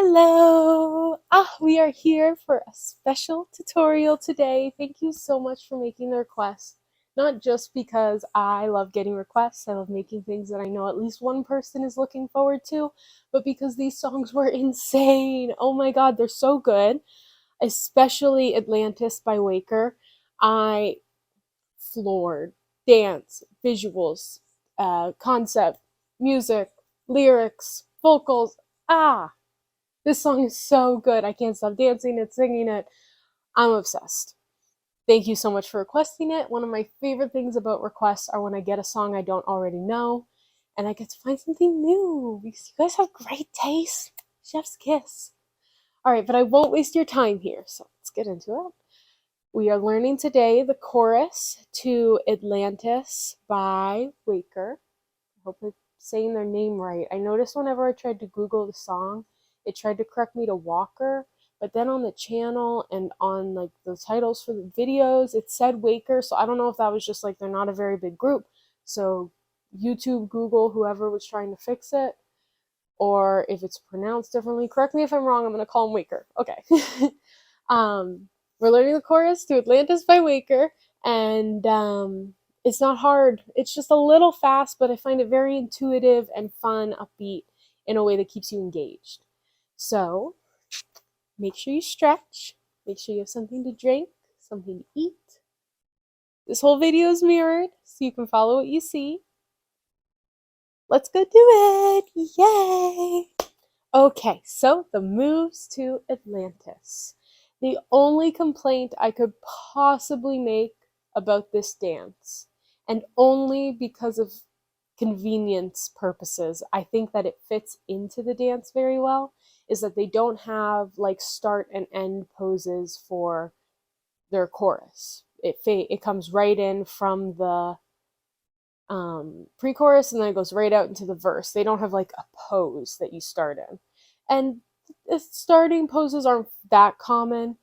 Hello! We are here for a special tutorial today. Thank you so much for making the request. Not just because I love getting requests, I love making things that I know at least one person is looking forward to, but because these songs were insane. Oh my god, they're so good. Especially Atlantis by WAKER. I floored. Dance, visuals, concept, music, lyrics, vocals. This song is so good. I can't stop dancing it, singing it. I'm obsessed. Thank you so much for requesting it. One of my favorite things about requests are when I get a song I don't already know and I get to find something new because you guys have great taste. Chef's kiss. All right, but I won't waste your time here, so let's get into it. We are learning today the chorus to Atlantis by WAKER. I hope I'm saying their name right. I noticed whenever I tried to Google the song, it tried to correct me to WAKER, but then on the channel and on like the titles for the videos, it said WAKER, so I don't know if that was just like they're not a very big group. So YouTube, Google, whoever was trying to fix it, or if it's pronounced differently, correct me if I'm wrong, I'm going to call them WAKER. Okay. We're learning the chorus to Atlantis by WAKER, and it's not hard. It's just a little fast, but I find it very intuitive and fun, upbeat, in a way that keeps you engaged. So, make sure you stretch. Make sure you have something to drink, something to eat. This whole video is mirrored, so you can follow what you see. Let's go do it! Yay! Okay, so the moves to Atlantis. The only complaint I could possibly make about this dance, and only because of convenience purposes, I think that it fits into the dance very well, is that they don't have like start and end poses for their chorus. It comes right in from the pre-chorus and then it goes right out into the verse. They don't have like a pose that you start in. And the starting poses aren't that common.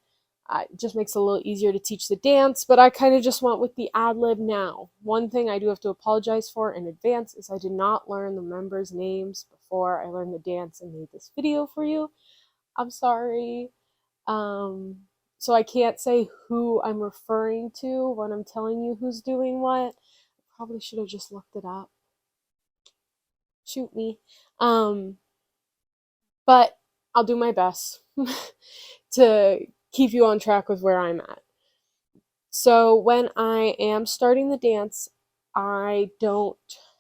It just makes it a little easier to teach the dance, but I kind of just went with the ad-lib now. One thing I do have to apologize for in advance is I did not learn the members' names before I learned the dance and made this video for you. I'm sorry. So I can't say who I'm referring to when I'm telling you who's doing what. Probably should have just looked it up. Shoot me. But I'll do my best to keep you on track with where I'm at. So when I am starting the dance, I don't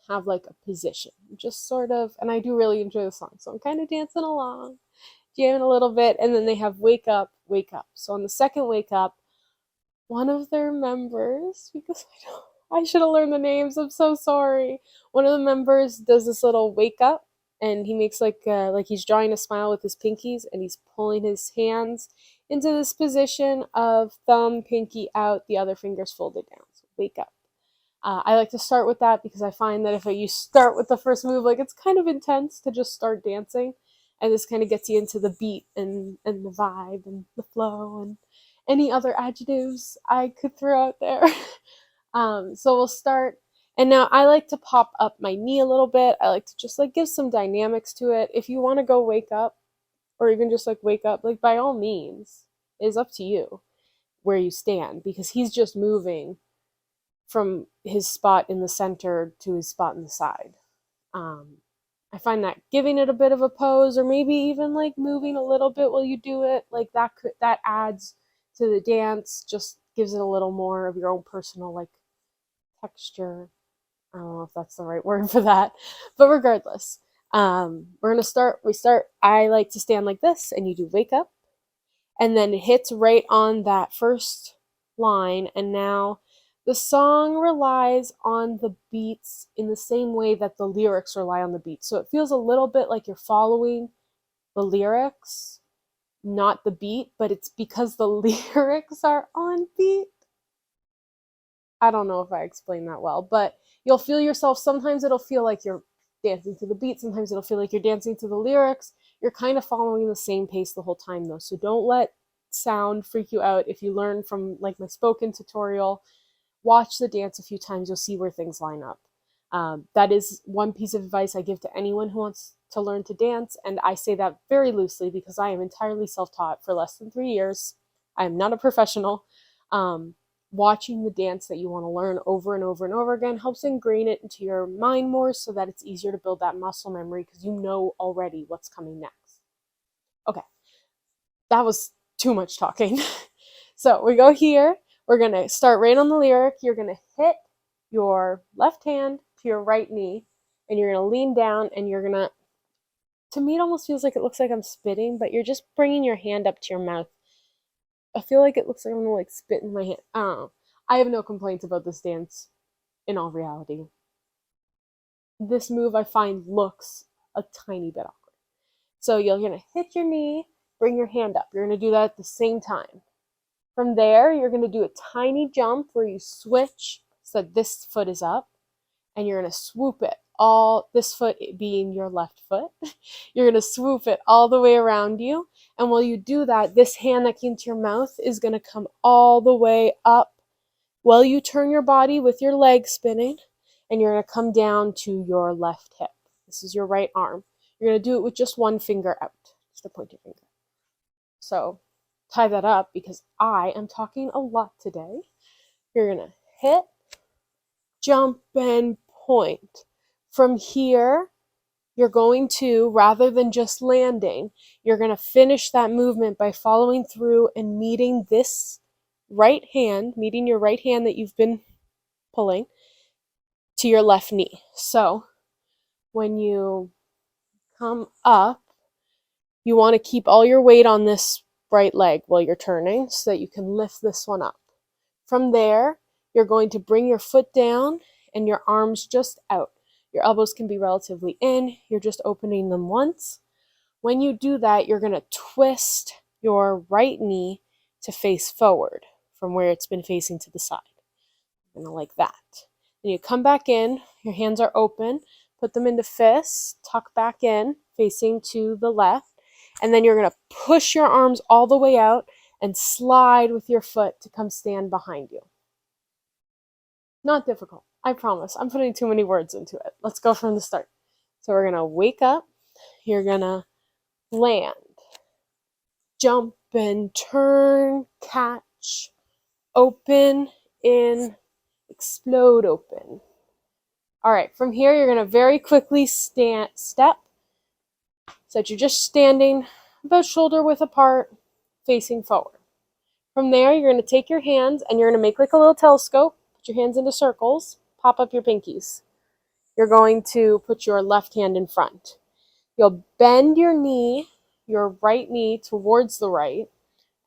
have like a position. Just sort of, and I do really enjoy the song, so I'm kind of dancing along, jamming a little bit, and then they have wake up, wake up. So on the second wake up, one of their members, because I should have learned the names, I'm so sorry. One of the members does this little wake up, and he makes like he's drawing a smile with his pinkies, and he's pulling his hands into this position of thumb, pinky out, the other fingers folded down. So wake up. I like to start with that because I find that if you start with the first move, like it's kind of intense to just start dancing, and this kind of gets you into the beat and the vibe and the flow and any other adjectives I could throw out there. So we'll start, and now I like to pop up my knee a little bit. I like to just like give some dynamics to it. If you want to go wake up, or even just like wake up, like by all means, it is up to you where you stand, because he's just moving from his spot in the center to his spot in the side. I find that giving it a bit of a pose, or maybe even like moving a little bit while you do it, like that adds to the dance, just gives it a little more of your own personal like texture. I don't know if that's the right word for that, but regardless, we're gonna start. I like to stand like this, and you do wake up, and then it hits right on that first line, and now the song relies on the beats in the same way that the lyrics rely on the beats. So it feels a little bit like you're following the lyrics, not the beat, but it's because the lyrics are on beat. I don't know if I explained that well, but you'll feel yourself, sometimes it'll feel like you're dancing to the beat, sometimes it'll feel like you're dancing to the lyrics. You're kind of following the same pace the whole time though, so don't let sound freak you out. If you learn from like my spoken tutorial, watch the dance a few times, you'll see where things line up. That is one piece of advice I give to anyone who wants to learn to dance, and I say that very loosely because I am entirely self-taught for less than 3 years. I am not a professional. Watching the dance that you want to learn over and over and over again helps ingrain it into your mind more so that it's easier to build that muscle memory because you know already what's coming next. Okay, that was too much talking. So we go here. We're going to start right on the lyric. You're going to hit your left hand to your right knee, and you're going to lean down, and you're going to me, it almost feels like it looks like I'm spitting, but you're just bringing your hand up to your mouth. I feel like it looks like I'm going to like spit in my hand. I don't know. I have no complaints about this dance in all reality. This move I find looks a tiny bit awkward. So you're going to hit your knee, bring your hand up. You're going to do that at the same time. From there, you're going to do a tiny jump where you switch so that this foot is up, and you're going to swoop it all, this foot being your left foot. You're going to swoop it all the way around you. And while you do that, this hand that came to your mouth is going to come all the way up while you turn your body with your leg spinning, and you're going to come down to your left hip. This is your right arm. You're going to do it with just one finger out, just the pointer finger. So tie that up because I am talking a lot today. You're going to hit, jump, and point. From here, you're going to, rather than just landing, you're going to finish that movement by following through and meeting this right hand, meeting your right hand that you've been pulling to your left knee. So when you come up, you want to keep all your weight on this right leg while you're turning so that you can lift this one up. From there, you're going to bring your foot down and your arms just out. Your elbows can be relatively in. You're just opening them once. When you do that, you're going to twist your right knee to face forward from where it's been facing to the side. You're going to like that. Then you come back in. Your hands are open. Put them into fists. Tuck back in, facing to the left. And then you're going to push your arms all the way out and slide with your foot to come stand behind you. Not difficult, I promise. I'm putting too many words into it. Let's go from the start. So we're going to wake up. You're going to land, jump and turn, catch, open, in, explode, open. All right, from here, you're going to very quickly step so that you're just standing about shoulder width apart, facing forward. From there, you're going to take your hands and you're going to make like a little telescope. Put your hands into circles, pop up your pinkies. You're going to put your left hand in front. You'll bend your knee, your right knee towards the right,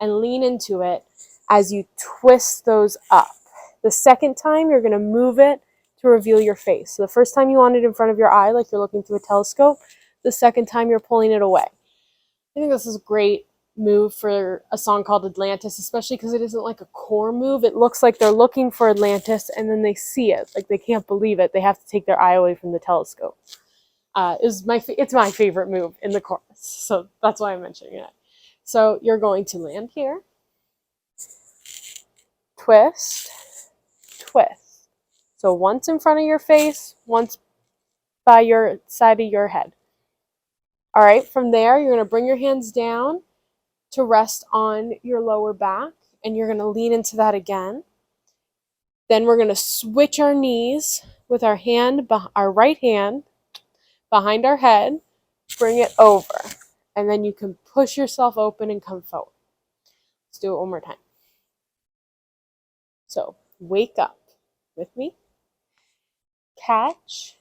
and lean into it as you twist those up. The second time, you're going to move it to reveal your face. So the first time you want it in front of your eye, like you're looking through a telescope. The second time, you're pulling it away. I think this is a great move for a song called Atlantis, especially because it isn't like a core move. It looks like they're looking for Atlantis and then they see it. Like they can't believe it. They have to take their eye away from the telescope. It's my favorite move in the chorus, so that's why I'm mentioning it. So you're going to land here, twist, twist. So once in front of your face, once by your side of your head. All right, from there, you're going to bring your hands down to rest on your lower back, and you're going to lean into that again. Then we're going to switch our knees with our right hand behind our head, bring it over, and then you can push yourself open and come forward. Let's do it one more time. So wake up with me, catch,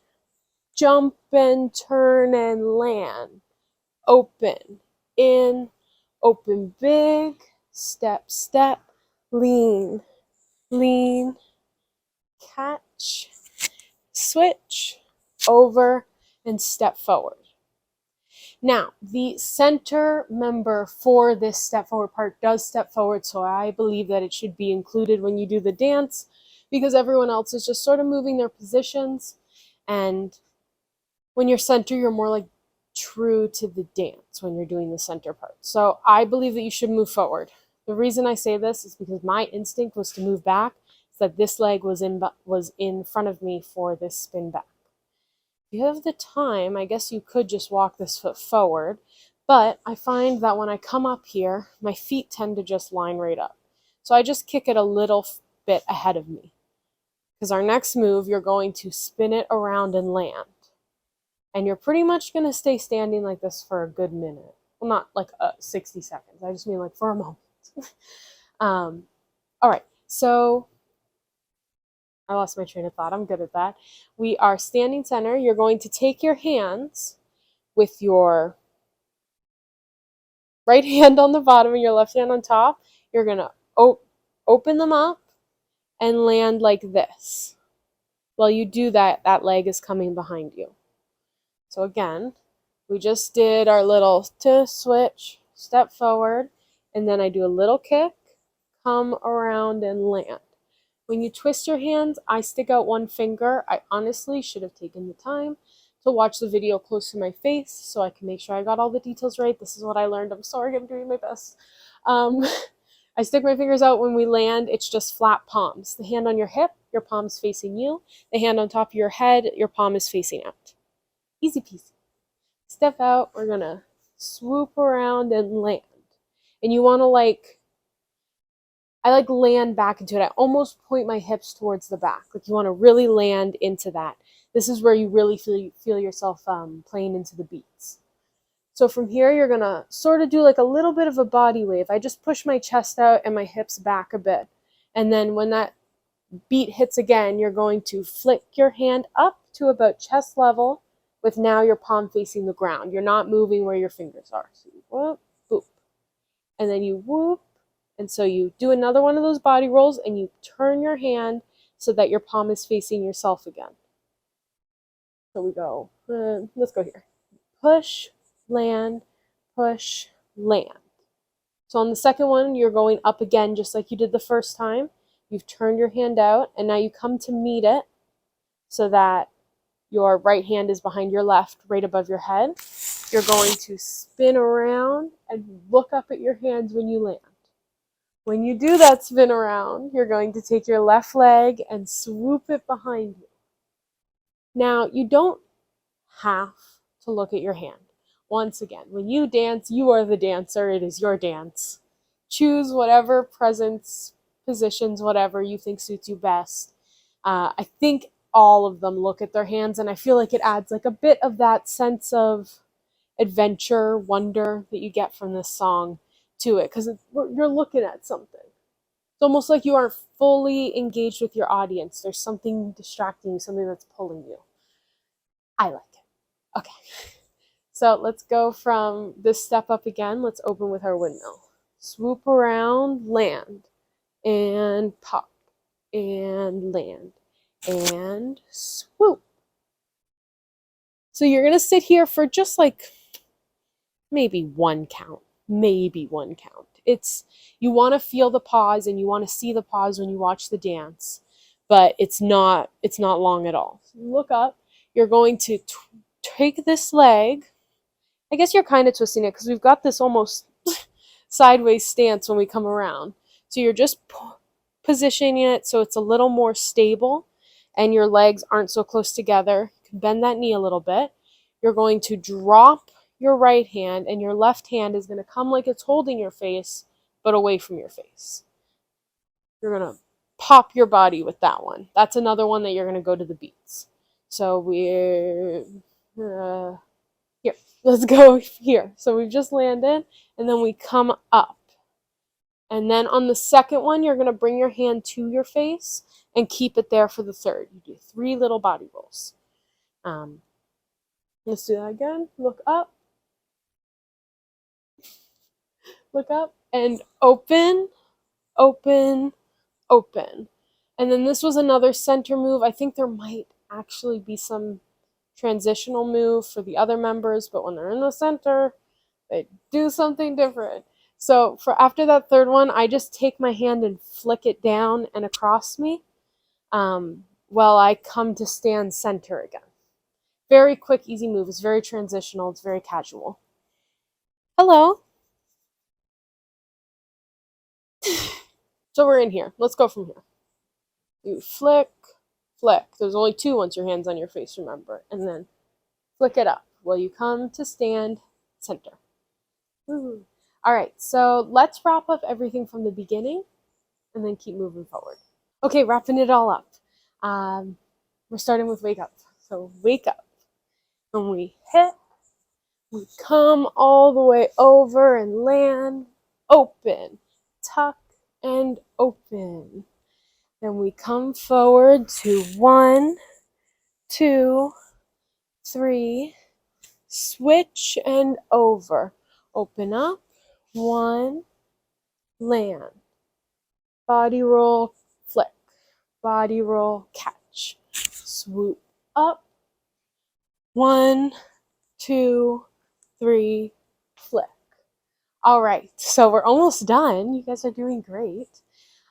jump and turn and land, open, in, open big, step, step, lean, lean, catch, switch, over, and step forward. Now, the center member for this step forward part does step forward, so I believe that it should be included when you do the dance because everyone else is just sort of moving their positions, and when you're center, you're more like true to the dance when you're doing the center part. So I believe that you should move forward. The reason I say this is because my instinct was to move back, so that this leg was in front of me for this spin back. If you have the time, I guess you could just walk this foot forward, but I find that when I come up here, my feet tend to just line right up. So I just kick it a little bit ahead of me. Because our next move, you're going to spin it around and land. And you're pretty much going to stay standing like this for a good minute. Well, not like 60 seconds. I just mean like for a moment. All right, so I lost my train of thought. I'm good at that. We are standing center. You're going to take your hands with your right hand on the bottom and your left hand on top. You're going to open them up and land like this. While you do that, that leg is coming behind you. So again, we just did our little switch, step forward, and then I do a little kick, come around and land. When you twist your hands, I stick out one finger. I honestly should have taken the time to watch the video close to my face so I can make sure I got all the details right. This is what I learned. I'm sorry, I'm doing my best. I stick my fingers out when we land. It's just flat palms. The hand on your hip, your palm's facing you. The hand on top of your head, your palm is facing out. Easy peasy. Step out. We're going to swoop around and land. And you want to I land back into it. I almost point my hips towards the back. Like you want to really land into that. This is where you really feel yourself playing into the beats. So from here, you're going to sort of do like a little bit of a body wave. I just push my chest out and my hips back a bit. And then when that beat hits again, you're going to flick your hand up to about chest level with now your palm facing the ground. You're not moving where your fingers are. So you whoop, boop. And then you whoop. And so you do another one of those body rolls and you turn your hand so that your palm is facing yourself again. So we go, let's go here. Push, land, push, land. So on the second one, you're going up again just like you did the first time. You've turned your hand out and now you come to meet it so that your right hand is behind your left, right above your head. You're going to spin around and look up at your hands when you land. When you do that spin around, you're going to take your left leg and swoop it behind you. Now, you don't have to look at your hand. Once again, when you dance, you are the dancer. It is your dance. Choose whatever presence, positions, whatever you think suits you best. I think all of them look at their hands, and I feel like it adds like a bit of that sense of adventure, wonder that you get from this song to it, because you're looking at something. It's almost like you aren't fully engaged with your audience. There's something distracting you, something that's pulling you. I like it. Okay. So let's go from this step up again. Let's open with our windmill. Swoop around, land, and pop, and land, and swoop. So you're going to sit here for just like maybe one count. You want to feel the pause and you want to see the pause when you watch the dance, but it's not long at all. So look up. You're going to take this leg. I guess you're kind of twisting it because we've got this almost sideways stance when we come around. So you're just positioning it so it's a little more stable and your legs aren't so close together. You can bend that knee a little bit. You're going to drop your right hand and your left hand is going to come like it's holding your face but away from your face. You're going to pop your body with that one. That's another one that you're going to go to the beats. So we're here. Let's go here. So we've just landed and then we come up. And then on the second one, you're going to bring your hand to your face and keep it there for the third. You do 3 little body rolls. Let's do that again. Look up. Look up and open, open, open. And then this was another center move. I think there might actually be some transitional move for the other members, but when they're in the center, they do something different. So for after that third one, I just take my hand and flick it down and across me while I come to stand center again. Very quick, easy move. It's very transitional. It's very casual. Hello. So we're in here. Let's go from here. You flick, flick. There's only 2 once your hand's on your face, remember. And then flick it up. Will you come to stand center? Woo. All right, so let's wrap up everything from the beginning and then keep moving forward. Okay, wrapping it all up. We're starting with wake up. So wake up. When we hit, we come all the way over and land, open, tuck, and open. Then we come forward to 1, 2, 3, switch and over. Open up, 1, land. Body roll, flick. Body roll, catch. Swoop up, 1, 2, 3, flick. All right, so we're almost done. You guys are doing great.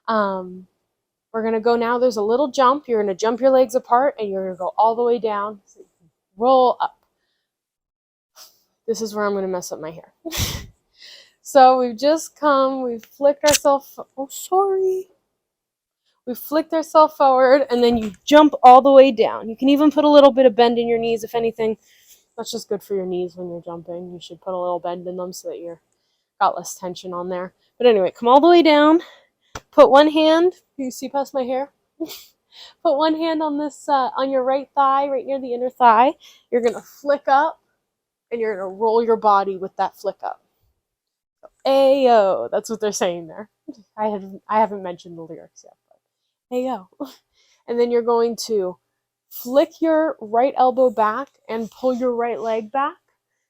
We're gonna go now. There's a little jump. You're gonna jump your legs apart and you're gonna go all the way down. So you can roll up. This is where I'm gonna mess up my hair. So we've just come, we've flicked ourselves, we flicked ourselves forward and then you jump all the way down. You can even put a little bit of bend in your knees, if anything. That's just good for your knees when you're jumping. You should put a little bend in them so that you're got less tension on there. But anyway, come all the way down. Put one hand, you see past my hair? Put one hand on this, on your right thigh, right near the inner thigh. You're gonna flick up and you're gonna roll your body with that flick up. Ayo, that's what they're saying there. I haven't mentioned the lyrics yet, but ayo. And then you're going to flick your right elbow back and pull your right leg back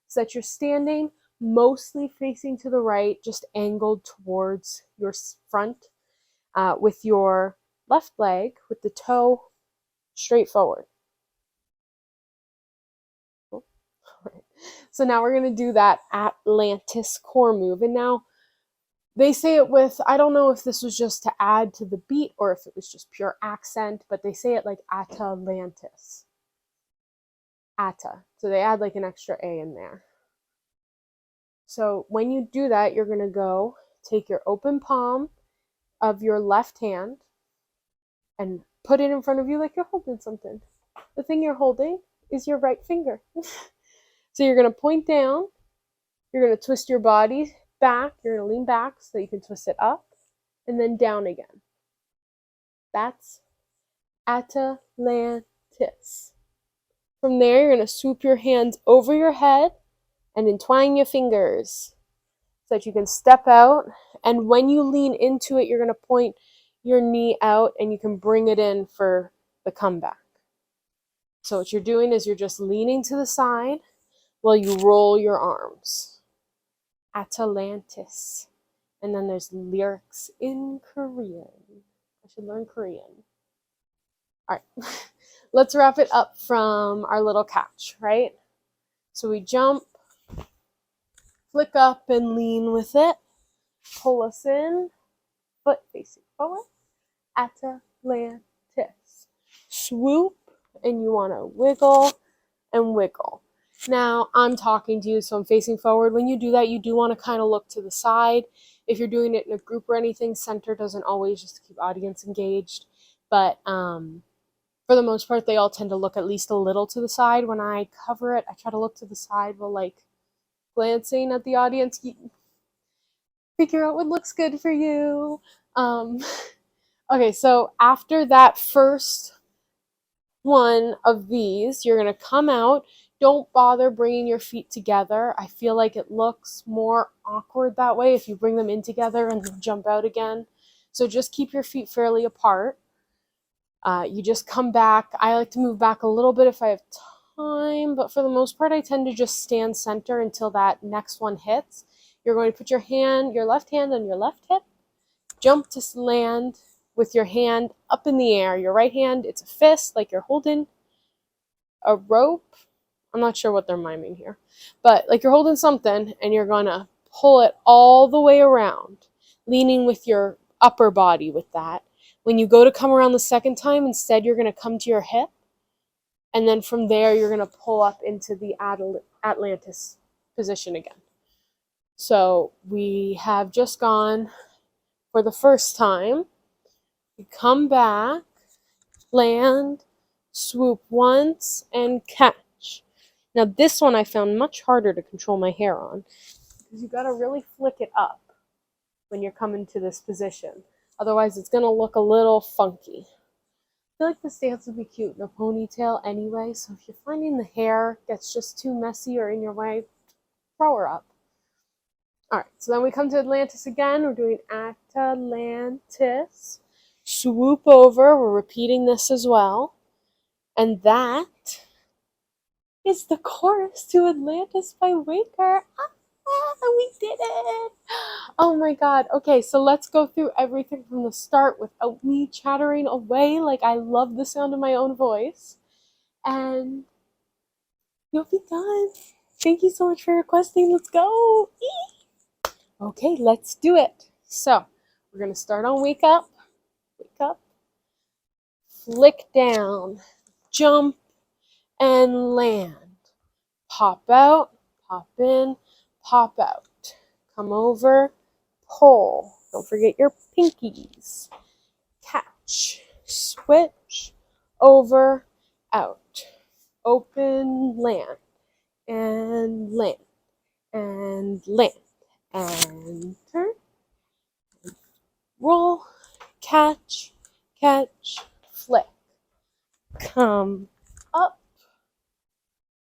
so that you're standing mostly facing to the right, just angled towards your front, with your left leg with the toe straight forward. Cool. All right. So now we're going to do that Atlantis core move. And now they say it with, I don't know if this was just to add to the beat or if it was just pure accent, but they say it like ATLANTIS. Ata. So they add like an extra A in there. So when you do that, you're going to go take your open palm of your left hand and put it in front of you like you're holding something. The thing you're holding is your right finger. So you're going to point down, you're going to twist your body back, you're going to lean back so you can twist it up, and then down again. That's Atlantis. From there, you're going to swoop your hands over your head and entwine your fingers so that you can step out. And when you lean into it, you're going to point your knee out and you can bring it in for the comeback. So what you're doing is you're just leaning to the side while you roll your arms. Atlantis. And then there's lyrics in Korean. I should learn Korean. All right. Let's wrap it up from our little catch, right? So we jump, flick up and lean with it. Pull us in, foot facing forward. Atlantis. Swoop, and you want to wiggle and wiggle. Now, I'm talking to you, so I'm facing forward. When you do that, you do want to kind of look to the side. If you're doing it in a group or anything, center doesn't always, just to keep audience engaged. But for the most part, they all tend to look at least a little to the side. When I cover it, I try to look to the side while, like, glancing at the audience. Figure out what looks good for you. Okay, so after that first one of these, you're going to come out. Don't bother bringing your feet together. I feel like it looks more awkward that way if you bring them in together and then jump out again. So just keep your feet fairly apart. You just come back. I like to move back a little bit if I have time, but for the most part, I tend to just stand center until that next one hits. You're going to put your left hand on your left hip, jump to land with your hand up in the air. Your right hand, it's a fist, like you're holding a rope. I'm not sure what they're miming here, but like you're holding something and you're going to pull it all the way around, leaning with your upper body with that. When you go to come around the second time, instead you're going to come to your hip, and then from there you're going to pull up into the Atlantis position again. So we have just gone for the first time. You come back, land, swoop once, and catch. Now this one I found much harder to control my hair on because you gotta really flick it up when you're coming to this position. Otherwise it's gonna look a little funky. I feel like this dance would be cute in a ponytail anyway, so if you're finding the hair gets just too messy or in your way, throw her up. Alright, so then we come to Atlantis again. We're doing ATLANTIS. Swoop over. We're repeating this as well. And that is the chorus to Atlantis by WAKER. We did it! Oh my god. Okay, so let's go through everything from the start without me chattering away like I love the sound of my own voice. And you'll be done. Thank you so much for requesting. Let's go! Okay, let's do it. So, we're going to start on wake up, flick down, jump, and land. Pop out, pop in, pop out. Come over, pull. Don't forget your pinkies. Catch, switch, over, out. Open, land, and land, and land. And turn, roll, catch, flick, come up,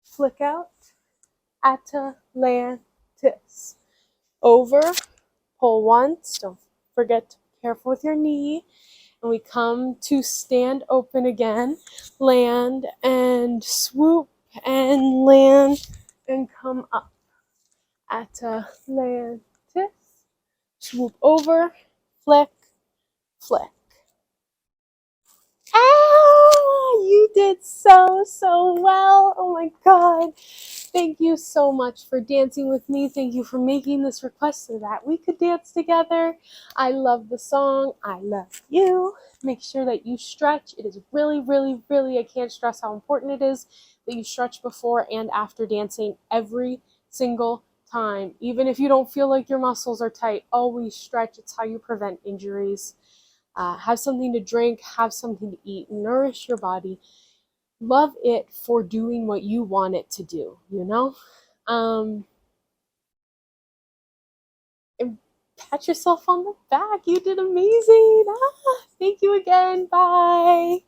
flick out, Atlantis, over, pull once, don't forget to be careful with your knee, and we come to stand open again, land and swoop and land and come up. Atlantis, swoop over, flick, flick. You did so well. Oh my god. Thank you so much for dancing with me. Thank you for making this request so that we could dance together. I love the song. I love you. Make sure that you stretch. It is really, I can't stress how important it is that you stretch before and after dancing every single time. Even if you don't feel like your muscles are tight, always stretch. It's how you prevent injuries. Have something to drink, have something to eat, nourish your body. Love it for doing what you want it to do, you know? And pat yourself on the back. You did amazing. Thank you again. Bye.